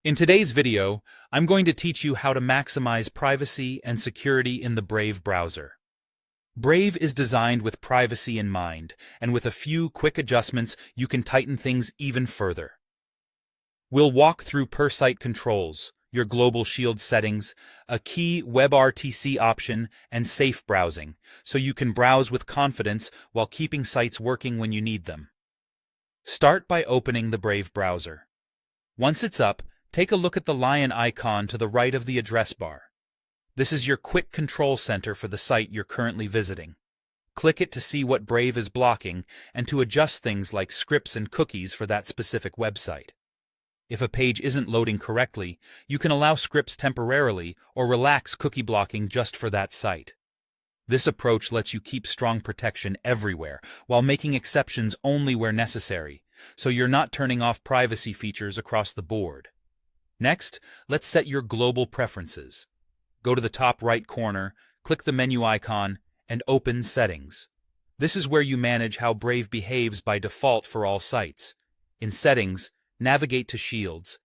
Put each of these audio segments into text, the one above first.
In today's video, I'm going to teach you how to maximize privacy and security in the Brave browser. Brave is designed with privacy in mind, and with a few quick adjustments, you can tighten things even further. We'll walk through per-site controls, your global shield settings, a key WebRTC option, and safe browsing, so you can browse with confidence while keeping sites working when you need them. Start by opening the Brave browser. Once it's up, take a look at the lion icon to the right of the address bar. This is your quick control center for the site you're currently visiting. Click it to see what Brave is blocking and to adjust things like scripts and cookies for that specific website. If a page isn't loading correctly, you can allow scripts temporarily or relax cookie blocking just for that site. This approach lets you keep strong protection everywhere while making exceptions only where necessary, so you're not turning off privacy features across the board. Next, let's set your global preferences. Go to the top right corner, click the menu icon, and open Settings. This is where you manage how Brave behaves by default for all sites. In Settings, navigate to Shields.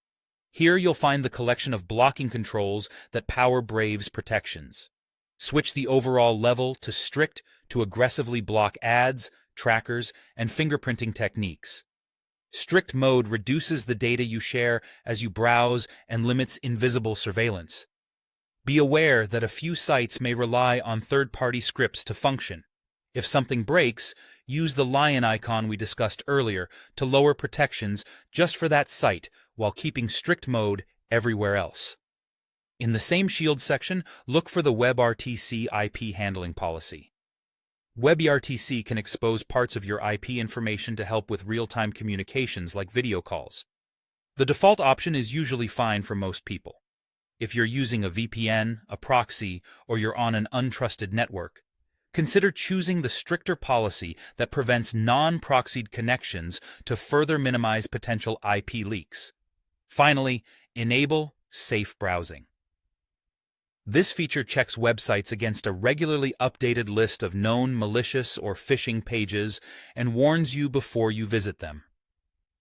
Here you'll find the collection of blocking controls that power Brave's protections. Switch the overall level to Strict to aggressively block ads, trackers, and fingerprinting techniques. Strict mode reduces the data you share as you browse and limits invisible surveillance. Be aware that a few sites may rely on third-party scripts to function. If something breaks, use the lion icon we discussed earlier to lower protections just for that site while keeping strict mode everywhere else. In the same Shield section, look for the WebRTC IP handling policy. WebRTC can expose parts of your IP information to help with real-time communications like video calls. The default option is usually fine for most people. If you're using a VPN, a proxy, or you're on an untrusted network, consider choosing the stricter policy that prevents non-proxied connections to further minimize potential IP leaks. Finally, enable safe browsing. This feature checks websites against a regularly updated list of known malicious or phishing pages and warns you before you visit them.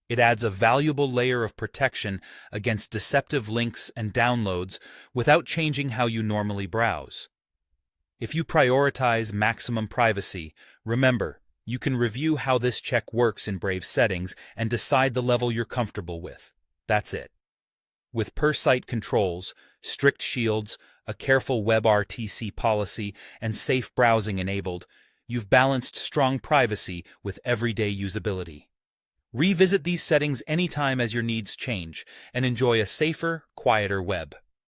It adds a valuable layer of protection against deceptive links and downloads without changing how you normally browse. If you prioritize maximum privacy, remember, you can review how this check works in Brave settings and decide the level you're comfortable with. That's it. With per-site controls, strict shields, a careful WebRTC policy, and safe browsing enabled, you've balanced strong privacy with everyday usability. Revisit these settings anytime as your needs change and enjoy a safer, quieter web.